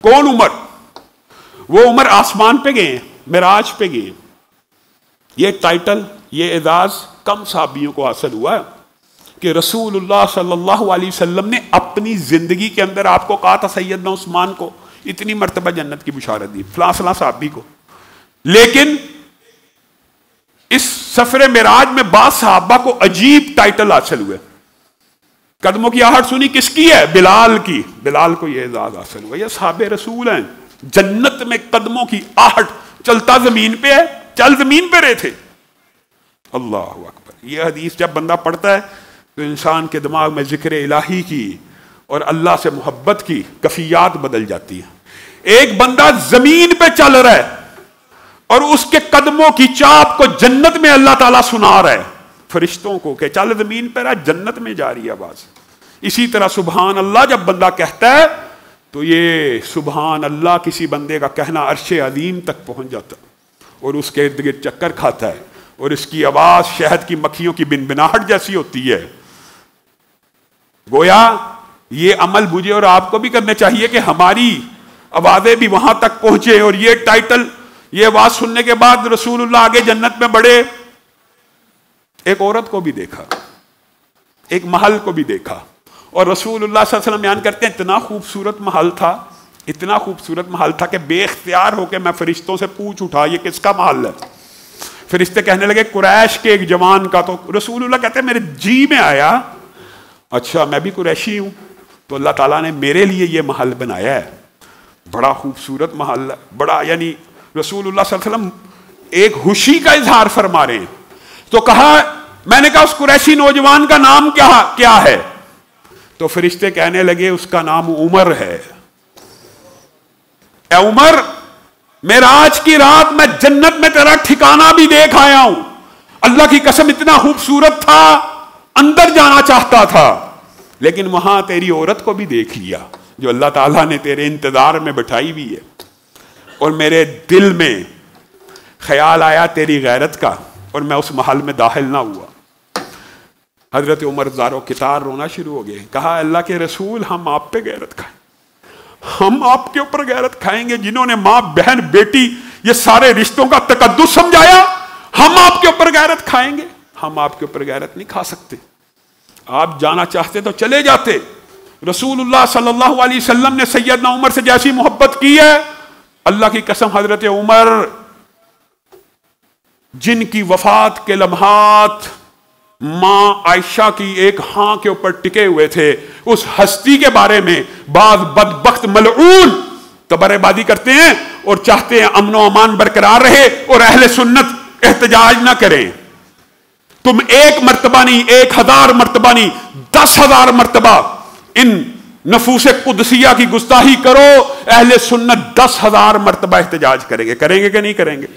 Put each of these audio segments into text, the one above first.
کون عمر؟ وہ عمر آسمان پہ گئے، معراج پہ گئے۔ یہ ٹائٹل، یہ اعزاز کم صحابیوں کو حاصل ہوا کہ رسول اللہ صلی اللہ علیہ وسلم نے اپنی زندگی کے اندر آپ کو کہا تھا سیدنا عثمان کو اتنی مرتبہ جنت کی بشارت دی، فلاں فلاں صحابی کو، لیکن اس سفر معراج میں بعض صحابہ کو عجیب ٹائٹل حاصل ہوئے۔ قدموں کی آہٹ سنی کس کی ہے؟ بلال کی۔ بلال کو یہ اعزاز حاصل ہوا۔ یہ صحابہ رسول ہیں، جنت میں قدموں کی آہٹ، چلتا زمین پہ ہے، چل زمین پہ رہے تھے۔ اللہ اکبر۔ یہ حدیث جب بندہ پڑھتا ہے تو انسان کے دماغ میں ذکر الہی کی اور اللہ سے محبت کی کیفیات بدل جاتی ہیں۔ ایک بندہ زمین پہ چل رہا ہے اور اس کے قدموں کی چاپ کو جنت میں اللہ تعالیٰ سنا رہا ہے فرشتوں کو کہ چل زمین پہ رہا، جنت میں جا رہی ہے آواز۔ اسی طرح سبحان اللہ جب بندہ کہتا ہے تو یہ سبحان اللہ کسی بندے کا کہنا عرش عظیم تک پہنچ جاتا اور اس کے ارد گرد چکر کھاتا ہے، اور اس کی آواز شہد کی مکھیوں کی بنبناہٹ جیسی ہوتی ہے۔ گویا یہ عمل مجھے اور آپ کو بھی کرنے چاہیے کہ ہماری آوازیں بھی وہاں تک پہنچے۔ اور یہ ٹائٹل، یہ آواز سننے کے بعد رسول اللہ آگے جنت میں بڑھے، ایک عورت کو بھی دیکھا، ایک محل کو بھی دیکھا، اور رسول اللہ صلی اللہ علیہ وسلم بیان کرتے ہیں اتنا خوبصورت محل تھا، اتنا خوبصورت محل تھا کہ بے اختیار ہو کے میں فرشتوں سے پوچھ اٹھا یہ کس کا محل ہے؟ فرشتے کہنے لگے قریش کے ایک جوان کا۔ تو رسول اللہ کہتے ہیں میرے جی میں آیا اچھا میں بھی قریشی ہوں، تو اللہ تعالیٰ نے میرے لیے یہ محل بنایا ہے، بڑا خوبصورت محل ہے، بڑا، یعنی رسول اللہ صلی اللہ علیہ وسلم ایک خوشی کا اظہار فرما رہے ہیں۔ تو کہا، میں نے کہا اس قریشی نوجوان کا نام کیا ہے؟ تو فرشتے کہنے لگے اس کا نام عمر ہے۔ اے عمر، معراج کی رات میں جنت میں تیرا ٹھکانہ بھی دیکھ آیا ہوں، اللہ کی قسم اتنا خوبصورت تھا، اندر جانا چاہتا تھا، لیکن وہاں تیری عورت کو بھی دیکھ لیا جو اللہ تعالیٰ نے تیرے انتظار میں بٹھائی ہوئی ہے، اور میرے دل میں خیال آیا تیری غیرت کا، اور میں اس محل میں داخل نہ ہوا۔ حضرت عمر زارو کتار رونا شروع ہو گئے، کہا اللہ کے رسول ہم آپ پہ غیرت کھائیں، ہم آپ کے اوپر غیرت کھائیں گے جنہوں نے ماں بہن بیٹی یہ سارے رشتوں کا تقدس سمجھایا، ہم آپ کے اوپر غیرت کھائیں گے؟ ہم آپ کے اوپر غیرت نہیں کھا سکتے، آپ جانا چاہتے تو چلے جاتے۔ رسول اللہ صلی اللہ علیہ وسلم نے سیدنا عمر سے جیسی محبت کی ہے، اللہ کی قسم حضرت عمر جن کی وفات کے لمحات ماں عائشہ کی ایک ہاں کے اوپر ٹکے ہوئے تھے، اس ہستی کے بارے میں بعض بدبخت ملعون تبرہ بازی کرتے ہیں اور چاہتے ہیں امن و امان برقرار رہے اور اہل سنت احتجاج نہ کریں۔ تم ایک مرتبہ نہیں، 1000 مرتبہ نہیں، 10,000 مرتبہ ان نفوس قدسیہ کی گستاخی کرو، اہل سنت 10,000 مرتبہ احتجاج کریں گے کہ نہیں کریں گے؟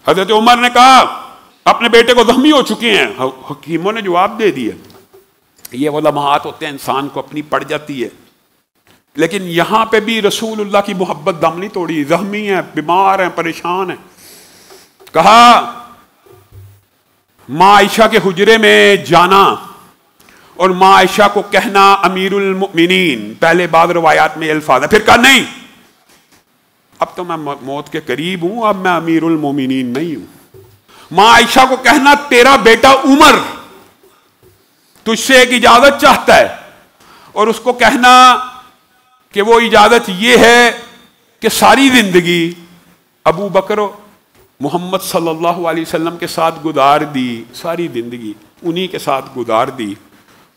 حضرت عمر نے کہا اپنے بیٹے کو زخمی ہو چکے ہیں، حکیموں نے جواب دے دیا۔ یہ وہ لمحات ہوتے ہیں انسان کو اپنی پڑ جاتی ہے، لیکن یہاں پہ بھی رسول اللہ کی محبت دم نہیں توڑی، زخمی ہیں، بیمار ہیں، پریشان ہیں۔ کہا ماں عائشہ کے حجرے میں جانا اور ماں عائشہ کو کہنا امیر المؤمنین، پہلے بعض روایات میں الفاظ ہے، پھر کہا نہیں اب تو میں موت کے قریب ہوں، اب میں امیر المومنین نہیں ہوں۔ ماں عائشہ کو کہنا تیرا بیٹا عمر تجھ سے ایک اجازت چاہتا ہے، اور اس کو کہنا کہ وہ اجازت یہ ہے کہ ساری زندگی ابو بکر محمد صلی اللہ علیہ وسلم کے ساتھ گزار دی، ساری زندگی انہی کے ساتھ گزار دی،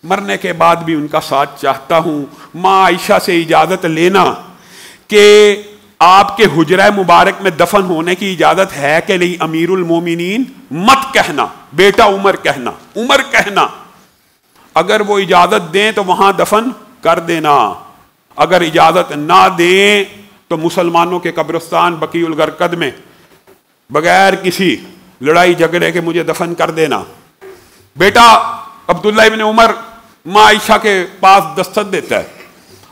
مرنے کے بعد بھی ان کا ساتھ چاہتا ہوں۔ ماں عائشہ سے اجازت لینا کہ آپ کے حجرہ مبارک میں دفن ہونے کی اجازت ہے کہ نہیں، امیر المومنین مت کہنا، بیٹا عمر کہنا، عمر کہنا۔ اگر وہ اجازت دیں تو وہاں دفن کر دینا، اگر اجازت نہ دیں تو مسلمانوں کے قبرستان بقیع الغرقد میں بغیر کسی لڑائی جھگڑے کے مجھے دفن کر دینا۔ بیٹا عبداللہ ابن عمر ماں عائشہ کے پاس دستخط دیتا ہے۔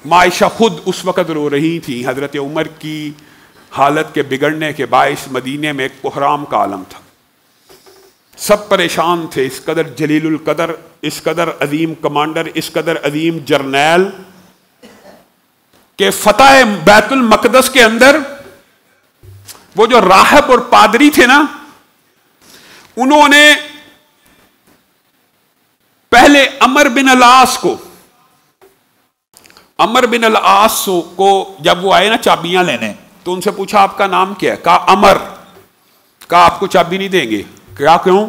ماں عائشہ خود اس وقت رو رہی تھی، حضرت عمر کی حالت کے بگڑنے کے باعث مدینے میں ایک بحران کا عالم تھا۔ سب پریشان تھے، اس قدر جلیل القدر، اس قدر عظیم کمانڈر، اس قدر عظیم جرنیل کہ فتح بیت المقدس کے اندر وہ جو راہب اور پادری تھے نا، انہوں نے پہلے عمر بن العاص کو جب وہ آئے نا چابیاں لینے، تو ان سے پوچھا آپ کا نام کیا ہے؟ کہا عمر۔ کہا آپ کو چابی نہیں دیں گے۔ کیا کیوں؟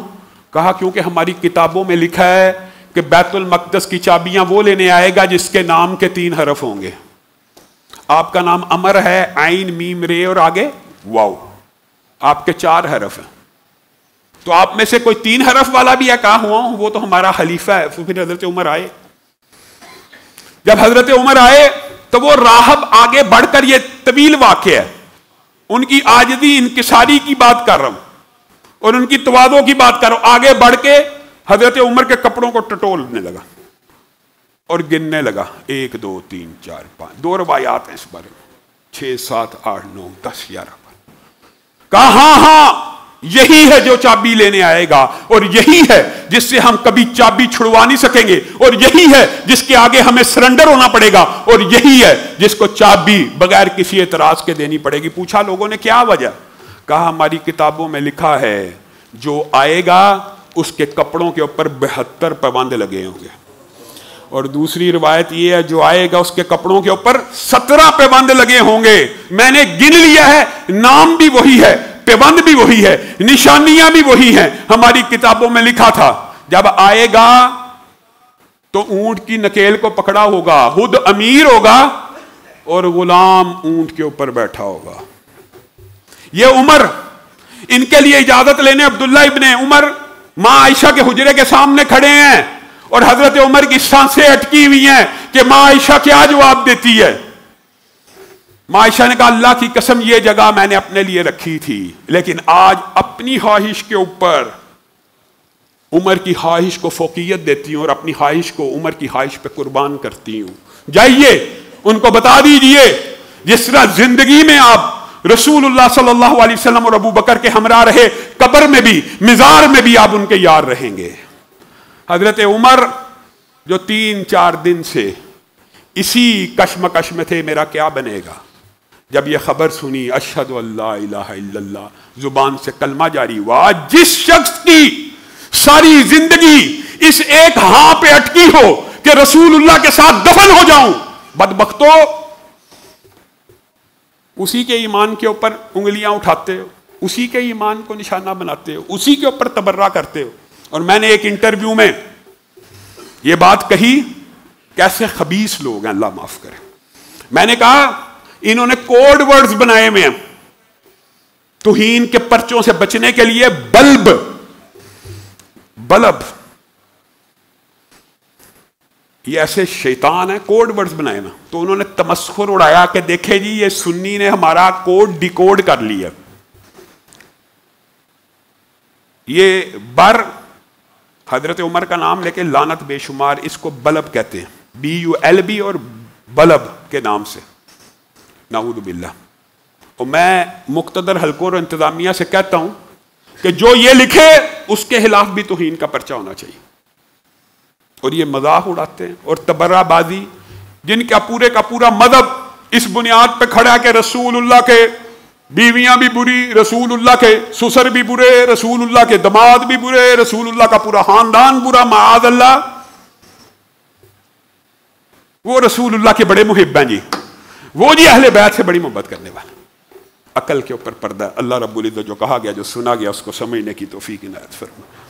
کہا کیونکہ ہماری کتابوں میں لکھا ہے کہ بیت المقدس کی چابیاں وہ لینے آئے گا جس کے نام کے 3 حرف ہوں گے۔ آپ کا نام عمر ہے، عین میم رے اور آگے واو، آپ کے 4 حرف ہیں، تو آپ میں سے کوئی 3 حرف والا بھی ہے؟ کہا ہوا ہوں، وہ تو ہمارا خلیفہ ہے۔ پھر حضرت عمر آئے۔ جب حضرت عمر آئے تو وہ راہب آگے بڑھ کر، یہ طویل واقعہ ہے، ان کی عاجزی انکساری کی بات کر رہا ہوں اور ان کی تواضع کی بات کر رہا ہوں، آگے بڑھ کے حضرت عمر کے کپڑوں کو ٹٹولنے لگا اور گننے لگا، 1 2 3 4 5، 2 روایات ہیں اس بارے میں، 6 7 8 9 10 11۔ کہا ہاں یہی ہے جو چابی لینے آئے گا، اور یہی ہے جس سے ہم کبھی چابی چھڑوا نہیں سکیں گے، اور یہی ہے جس کے آگے ہمیں سرنڈر ہونا پڑے گا، اور یہی ہے جس کو چابی بغیر کسی اعتراض کے دینی پڑے گی۔ پوچھا لوگوں نے کیا وجہ؟ کہا ہماری کتابوں میں لکھا ہے جو آئے گا اس کے کپڑوں کے اوپر 72 پابند لگے ہوں گے، اور دوسری روایت یہ ہے جو آئے گا اس کے کپڑوں کے اوپر 17 پابند لگے ہوں گے۔ میں نے گن لیا ہے، نام بھی وہی ہے، پابند بھی وہی ہے، نشانیاں بھی وہی ہیں، ہماری کتابوں میں لکھا تھا۔ جب آئے گا تو اونٹ کی نکیل کو پکڑا ہوگا، خود امیر ہوگا اور غلام اونٹ کے اوپر بیٹھا ہوگا۔ یہ عمر ان کے لیے اجازت لینے عبداللہ ابن عمر ماں عائشہ کے حجرے کے سامنے کھڑے ہیں، اور حضرت عمر کی سانسیں اٹکی ہوئی ہیں کہ ماں عائشہ کیا جواب دیتی ہے۔ ماں عائشہ نے کہا اللہ کی قسم یہ جگہ میں نے اپنے لیے رکھی تھی، لیکن آج اپنی خواہش کے اوپر عمر کی خواہش کو فوقیت دیتی ہوں اور اپنی خواہش کو عمر کی خواہش پہ قربان کرتی ہوں۔ جائیے ان کو بتا دیجئے جس طرح زندگی میں آپ رسول اللہ صلی اللہ علیہ وسلم اور ابو بکر کے ہمراہ رہے، قبر میں بھی مزار میں بھی آپ ان کے یار رہیں گے۔ حضرت عمر جو 3-4 دن سے اسی کشمکش میں تھے میرا کیا بنے گا، جب یہ خبر سنی اشہد ان لا الہ الا اللہ، زبان سے کلمہ جاری ہوا۔ جس شخص کی ساری زندگی اس ایک ہاں پہ اٹکی ہو کہ رسول اللہ کے ساتھ دفن ہو جاؤں، بدبختو اسی کے ایمان کے اوپر انگلیاں اٹھاتے ہو، اسی کے ایمان کو نشانہ بناتے ہو، اسی کے اوپر تبرہ کرتے ہو۔ اور میں نے ایک انٹرویو میں یہ بات کہی، کیسے خبیث لوگ ہیں اللہ معاف کرے، میں نے کہا انہوں نے کوڈ ورڈز بنائے ہوئے ہیں توہین کے پرچوں سے بچنے کے لیے، بلب یہ ایسے شیطان ہیں، کوڈ ورڈز بنائے ہوئے، تو انہوں نے تمسخر اڑایا کہ دیکھے جی یہ سنی نے ہمارا کوڈ ڈیکوڈ کر لیا۔ یہ حضرت عمر کا نام لے کے لعنت بے شمار، اس کو بلب کہتے ہیں، BULB اور بلب کے نام سے، نعوذ باللہ۔ اور میں مقتدر حلقوں اور انتظامیہ سے کہتا ہوں کہ جو یہ لکھے اس کے خلاف بھی توہین کا پرچہ ہونا چاہیے، اور یہ مذاق اڑاتے ہیں اور تبرہ بازی، جن کا پورے کا پورا مذہب اس بنیاد پہ کھڑا ہے کہ رسول اللہ کے بیویاں بھی بری، رسول اللہ کے سسر بھی برے، رسول اللہ کے دماد بھی برے، رسول اللہ کا پورا خاندان برا، معاذ اللہ۔ وہ رسول اللہ کے بڑے محب ہیں جی، وہ جی اہل بیت سے بڑی محبت کرنے والے۔ عقل کے اوپر پردہ، اللہ رب العزت جو کہا گیا جو سنا گیا اس کو سمجھنے کی توفیق عنایت فرمائے۔